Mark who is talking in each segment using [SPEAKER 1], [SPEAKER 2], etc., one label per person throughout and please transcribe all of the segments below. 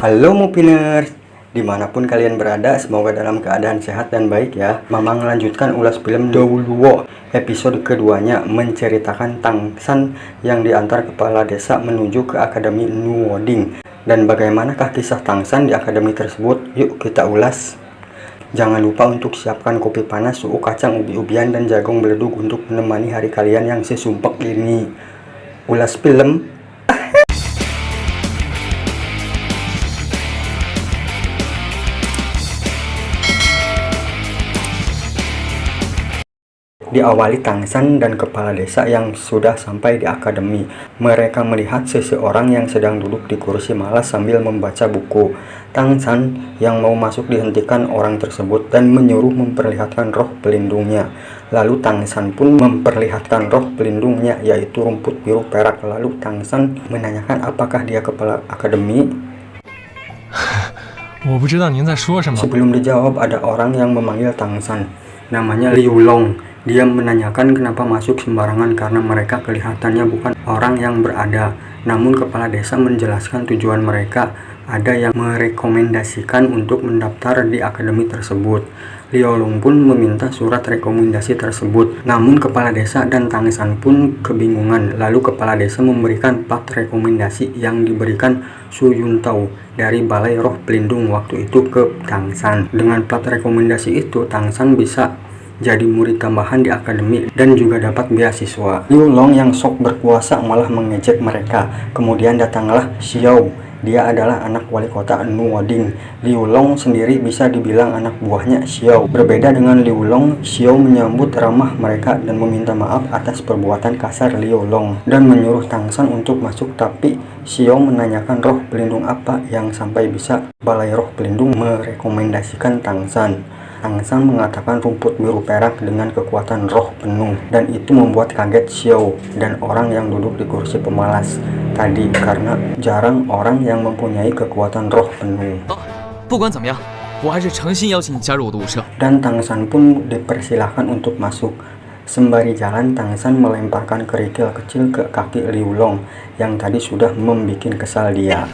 [SPEAKER 1] Halo Mupiners, dimanapun kalian berada, semoga dalam keadaan sehat dan baik ya. Mamang melanjutkan ulas film Dowluwo episode keduanya, menceritakan Tangsan yang diantar kepala desa menuju ke Akademi Nuwoding. Dan bagaimanakah kisah Tangsan di akademi tersebut? Yuk kita ulas. Jangan lupa untuk siapkan kopi panas, suhu kacang, ubi-ubian, dan jagung beledug untuk menemani hari kalian yang sesumpek ini. Ulas film. Diawali Tangsan dan kepala desa yang sudah sampai di akademi. Mereka melihat seseorang yang sedang duduk di kursi malas sambil membaca buku. Tangsan yang mau masuk dihentikan orang tersebut dan menyuruh memperlihatkan roh pelindungnya. Lalu Tangsan pun memperlihatkan roh pelindungnya, yaitu rumput biru perak. Lalu Tangsan menanyakan apakah dia kepala akademi. Sebelum dijawab, ada orang yang memanggil Tangsan. Namanya Liu Long. Dia menanyakan kenapa masuk sembarangan karena mereka kelihatannya bukan orang yang berada. Namun kepala desa menjelaskan tujuan mereka. Ada yang merekomendasikan untuk mendaftar di akademi tersebut. Liu Long pun meminta surat rekomendasi tersebut. Namun kepala desa dan Tangsan pun kebingungan. Lalu kepala desa memberikan plat rekomendasi yang diberikan Su Yuntao dari Balai Roh Pelindung waktu itu ke Tangsan. Dengan plat rekomendasi itu, Tangsan bisa jadi murid tambahan di akademi dan juga dapat beasiswa. Liu Long yang sok berkuasa malah mengejek mereka. Kemudian datanglah Xiao. Dia adalah anak wali kota Nuwoding. Liu Long sendiri bisa dibilang anak buahnya Xiao. Berbeda dengan Liu Long, Xiao menyambut ramah mereka dan meminta maaf atas perbuatan kasar Liu Long dan menyuruh Tangsan untuk masuk, tapi Xiao menanyakan roh pelindung apa yang sampai bisa Balai Roh Pelindung merekomendasikan Tangsan. Tangsan mengatakan rumput biru perak dengan kekuatan roh penuh, dan itu membuat kaget Xiao dan orang yang duduk di kursi pemalas tadi karena jarang orang yang mempunyai kekuatan roh penuh. Dan Tangsan pun dipersilahkan untuk masuk. Sembari jalan, Tangsan melemparkan kerikil kecil ke kaki Liu Long yang tadi sudah membuat kesal dia.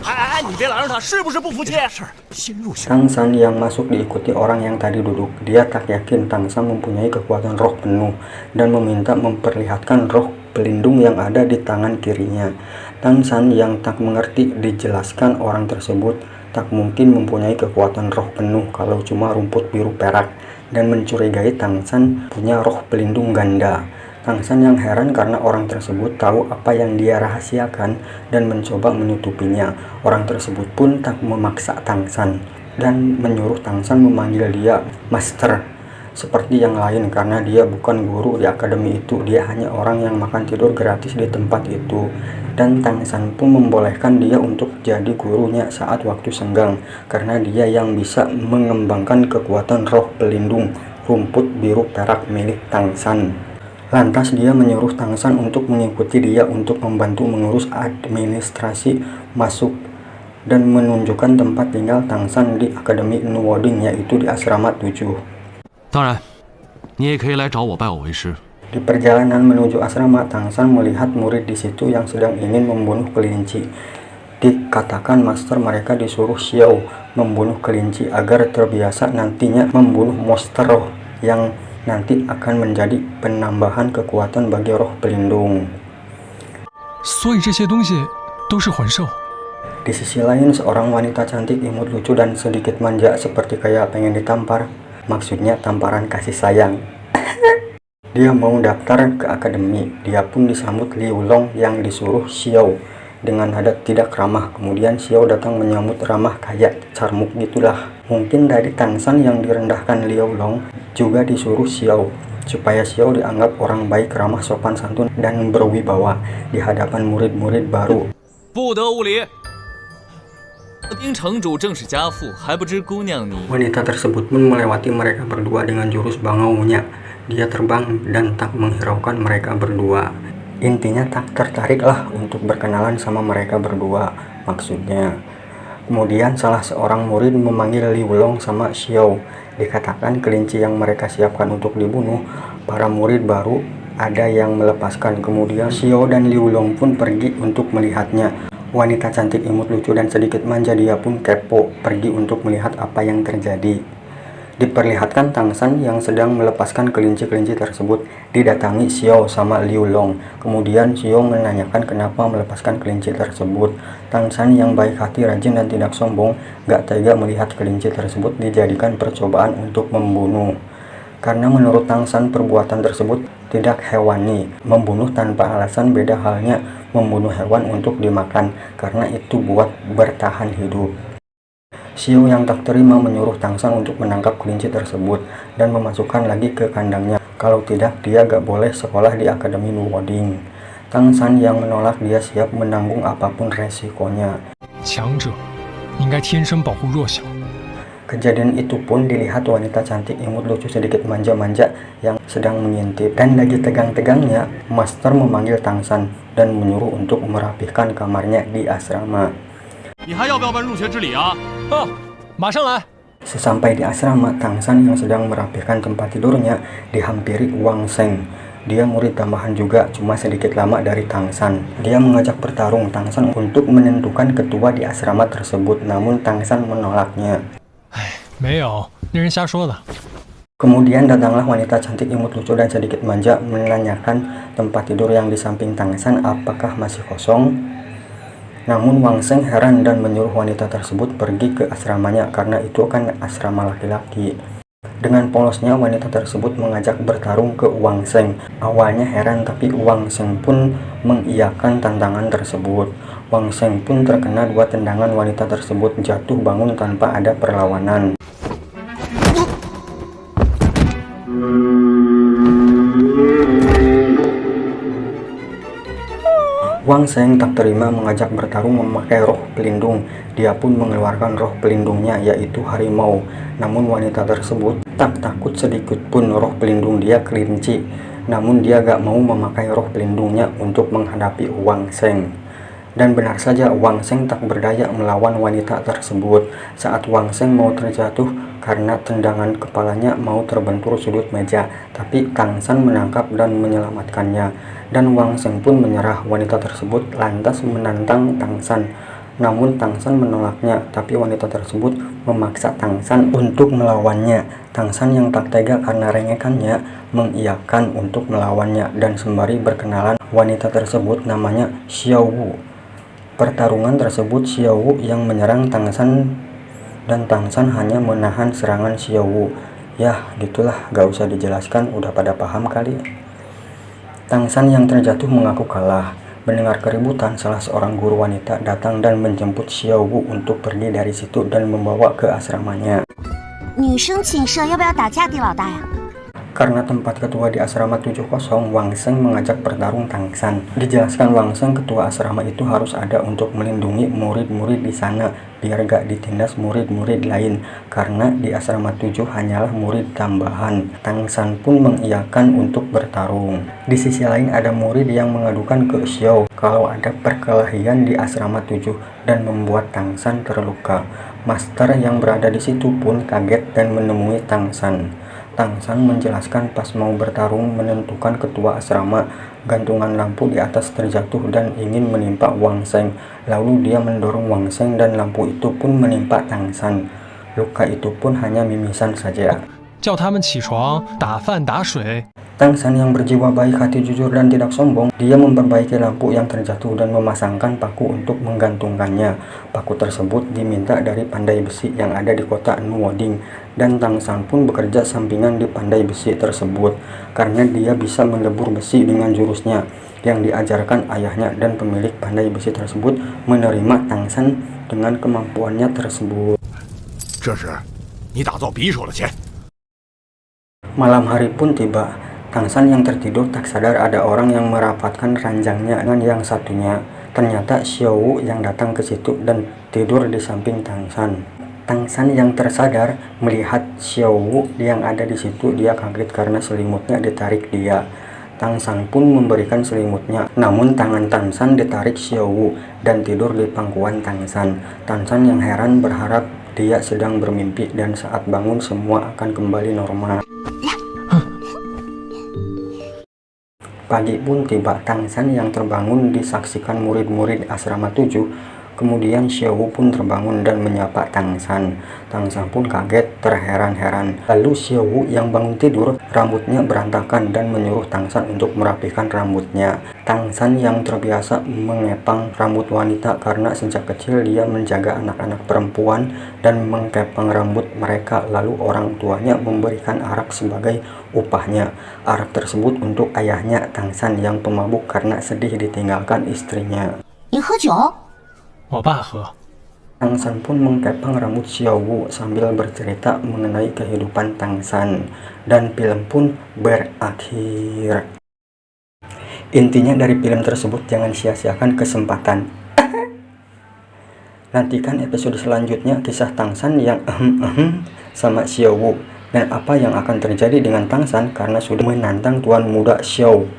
[SPEAKER 1] Tangsan yang masuk diikuti orang yang tadi duduk. Dia tak yakin Tangsan mempunyai kekuatan roh penuh dan meminta memperlihatkan roh pelindung yang ada di tangan kirinya. Tangsan yang tak mengerti dijelaskan orang tersebut tak mungkin mempunyai kekuatan roh penuh kalau cuma rumput biru perak, dan mencurigai Tangsan punya roh pelindung ganda. Tangsan yang heran karena orang tersebut tahu apa yang dia rahasiakan dan mencoba menutupinya. Orang tersebut pun tak memaksa Tangsan dan menyuruh Tangsan memanggil dia Master seperti yang lain karena dia bukan guru di akademi itu. Dia hanya orang yang makan tidur gratis di tempat itu. Dan Tangsan pun membolehkan dia untuk jadi gurunya saat waktu senggang karena dia yang bisa mengembangkan kekuatan roh pelindung rumput biru perak milik Tangsan. Lantas dia menyuruh Tangsan untuk mengikuti dia untuk membantu mengurus administrasi masuk dan menunjukkan tempat tinggal Tangsan di Akademi Nuwoding, yaitu di asrama 7. Di perjalanan menuju asrama, Tangsan melihat murid di situ yang sedang ingin membunuh kelinci. Dikatakan master mereka disuruh Xiao membunuh kelinci agar terbiasa nantinya membunuh monster roh yang nanti akan menjadi penambahan kekuatan bagi roh pelindung. Di sisi lain, seorang wanita cantik, imut, lucu, dan sedikit manja seperti kayak pengen ditampar. Maksudnya tamparan kasih sayang. Dia mau daftar ke akademi. Dia pun disambut Liu Long yang disuruh Xiao dengan nada tidak ramah. Kemudian Xiao datang menyambut ramah kayak carmuk gitulah. Mungkin dari Tangsan yang direndahkan Liu Long juga disuruh Xiao supaya Xiao dianggap orang baik, ramah, sopan santun, dan berwibawa di hadapan murid-murid baru. Wanita tersebut pun melewati mereka berdua dengan jurus bangaunya. Dia terbang dan tak menghiraukan mereka berdua. Intinya tak tertarik lah untuk berkenalan sama mereka berdua maksudnya. Kemudian salah seorang murid memanggil Liu Long sama Xiao. Dikatakan kelinci yang mereka siapkan untuk dibunuh para murid baru ada yang melepaskan. Kemudian Xiao dan Liu Long pun pergi untuk melihatnya. Wanita cantik, imut, lucu, dan sedikit manja, dia pun kepo pergi untuk melihat apa yang terjadi. Diperlihatkan Tang San yang sedang melepaskan kelinci-kelinci tersebut didatangi Xiao sama Liu Long. Kemudian Xiao menanyakan kenapa melepaskan kelinci tersebut. Tang San yang baik hati, rajin, dan tidak sombong gak tega melihat kelinci tersebut dijadikan percobaan untuk membunuh. Karena menurut Tang San perbuatan tersebut tidak hewani. Membunuh tanpa alasan beda halnya membunuh hewan untuk dimakan, karena itu buat bertahan hidup. Xiao yang tak terima menyuruh Tang San untuk menangkap kelinci tersebut dan memasukkan lagi ke kandangnya. Kalau tidak, dia gak boleh sekolah di Akademi Luoding. Tang San yang menolak, dia siap menanggung apapun resikonya. Kejadian itu pun dilihat wanita cantik, imut, lucu, sedikit manja-manja yang sedang mengintip. Dan lagi tegang-tegangnya, Master memanggil Tang San dan menyuruh untuk merapihkan kamarnya di asrama. Sesampai di asrama, Tang San yang sedang merapihkan tempat tidurnya dihampiri Wang Sheng. Dia murid tambahan juga, cuma sedikit lama dari Tang San. Dia mengajak bertarung Tang San untuk menentukan ketua di asrama tersebut, namun Tang San menolaknya. Kemudian datanglah wanita cantik, imut, lucu, dan sedikit manja menanyakan tempat tidur yang di samping Tang San apakah masih kosong. Namun Wang Sheng heran dan menyuruh wanita tersebut pergi ke asramanya karena itu kan asrama laki-laki. Dengan polosnya wanita tersebut mengajak bertarung ke Wang Sheng. Awalnya heran, tapi Wang Sheng pun mengiyakan tantangan tersebut. Wang Sheng pun terkena 2 tendangan wanita tersebut jatuh bangun tanpa ada perlawanan. Wang Sheng tak terima mengajak bertarung memakai roh pelindung. Dia pun mengeluarkan roh pelindungnya, yaitu harimau. Namun wanita tersebut tak takut sedikit pun roh pelindung dia kelinci. Namun dia gak mau memakai roh pelindungnya untuk menghadapi Wang Sheng. Dan benar saja, Wang Sheng tak berdaya melawan wanita tersebut. Saat Wang Sheng mau terjatuh karena tendangan kepalanya mau terbentur sudut meja, tapi Tang San menangkap dan menyelamatkannya. Dan Wang Sheng pun menyerah. Wanita tersebut lantas menantang Tang San. Namun Tang San menolaknya, tapi wanita tersebut memaksa Tang San untuk melawannya. Tang San yang tak tega karena rengekannya mengiyakan untuk melawannya, dan sembari berkenalan wanita tersebut namanya Xiao Wu. Pertarungan tersebut Xiao Wu yang menyerang Tang San dan Tang San hanya menahan serangan Xiao Wu. Yah gitulah, gak usah dijelaskan, udah pada paham kali. Tang San yang terjatuh mengaku kalah. Mendengar keributan, salah seorang guru wanita datang dan menjemput Xiao Wu untuk pergi dari situ dan membawa ke asramanya. Karena tempat ketua di asrama 7 kosong, Wang Sheng mengajak bertarung Tang San. Dijelaskan Wang Sheng ketua asrama itu harus ada untuk melindungi murid-murid di sana biar gak ditindas murid-murid lain, karena di asrama 7 hanyalah murid tambahan. Tang San pun mengiyakan untuk bertarung. Di sisi lain ada murid yang mengadukan ke Xiao kalau ada perkelahian di asrama 7 dan membuat Tang San terluka. Master yang berada di situ pun kaget dan menemui Tang San. Tang San menjelaskan pas mau bertarung menentukan ketua asrama, gantungan lampu di atas terjatuh dan ingin menimpa Wang Sheng. Lalu dia mendorong Wang Sheng dan lampu itu pun menimpa Tang San. Luka itu pun hanya mimisan saja. Tang San yang berjiwa baik hati, jujur, dan tidak sombong, dia memperbaiki lampu yang terjatuh dan memasangkan paku untuk menggantungkannya. Paku tersebut diminta dari pandai besi yang ada di kota Nuoding, dan Tang San pun bekerja sampingan di pandai besi tersebut karena dia bisa melebur besi dengan jurusnya yang diajarkan ayahnya, dan pemilik pandai besi tersebut menerima Tang San dengan kemampuannya tersebut. Malam hari pun tiba. Tang San yang tertidur tak sadar ada orang yang merapatkan ranjangnya dengan yang satunya. Ternyata Xiao Wu yang datang ke situ dan tidur di samping Tang San. Tang San yang tersadar melihat Xiao Wu yang ada di situ, dia kaget karena selimutnya ditarik dia. Tang San pun memberikan selimutnya, namun tangan Tang San ditarik Xiao Wu dan tidur di pangkuan Tang San. Tang San yang heran berharap dia sedang bermimpi dan saat bangun semua akan kembali normal. Pagi pun tiba. Tang San yang terbangun disaksikan murid-murid asrama 7. Kemudian Xiao Wu pun terbangun dan menyapa Tang San. Tang San pun kaget, terheran-heran. Lalu Xiao Wu yang bangun tidur, rambutnya berantakan dan menyuruh Tang San untuk merapikan rambutnya. Tang San yang terbiasa mengepang rambut wanita karena sejak kecil dia menjaga anak-anak perempuan dan mengepang rambut mereka. Lalu orang tuanya memberikan arak sebagai upahnya. Arak tersebut untuk ayahnya, Tang San yang pemabuk karena sedih ditinggalkan istrinya.
[SPEAKER 2] 你喝酒？
[SPEAKER 3] 我爸喝。
[SPEAKER 1] Tang San pun mengepang rambut Xiao Wu sambil bercerita mengenai kehidupan Tang San, dan film pun berakhir. Intinya dari film tersebut, jangan sia-siakan kesempatan. Nantikan episode selanjutnya kisah Tang San yang sama Xiao Wu, dan apa yang akan terjadi dengan Tang San karena sudah menantang tuan muda Xiao.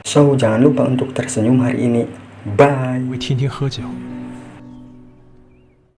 [SPEAKER 1] So, jangan lupa untuk tersenyum hari ini. Bye.
[SPEAKER 3] 会天天喝酒。